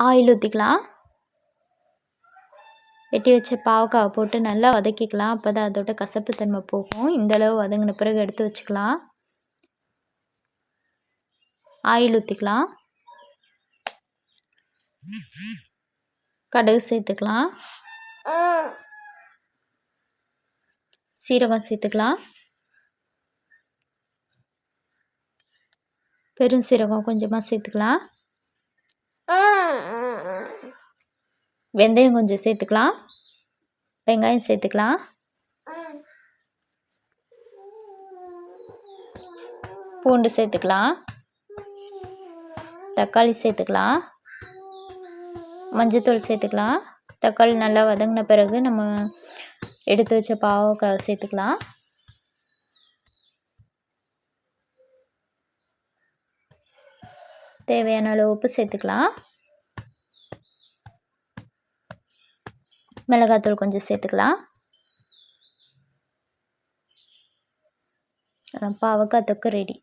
Oil ஊற்றிக்கலாம். வெட்டி வச்ச பாவக்காவை போட்டு நல்லா வதக்கிக்கலாம். அப்போ தான் அதோட கசப்பு தன்மை போகும். இந்தளவு வதங்கின பிறகு எடுத்து வச்சுக்கலாம். ஆயில் ஊற்றிக்கலாம். கடுகு சேர்த்துக்கலாம். சீரகம் சேர்த்துக்கலாம். பெருஞ்சீரகம் கொஞ்சமாக சேர்த்துக்கலாம். வெந்தயம் கொஞ்சம் சேர்த்துக்கலாம். வெங்காயம் சேர்த்துக்கலாம். பூண்டு சேர்த்துக்கலாம். தக்காளி சேர்த்துக்கலாம். மஞ்சத்தூள் சேர்த்துக்கலாம். தக்காளி நல்லா வதங்கின பிறகு நம்ம எடுத்து வச்ச பாவக்காய் சேர்த்துக்கலாம். தேவையான அளவு உப்பு சேர்த்துக்கலாம். மிளகாத்தூள் கொஞ்சம் சேர்த்துக்கலாம். பாவக்காய் தொக்கு ரெடி.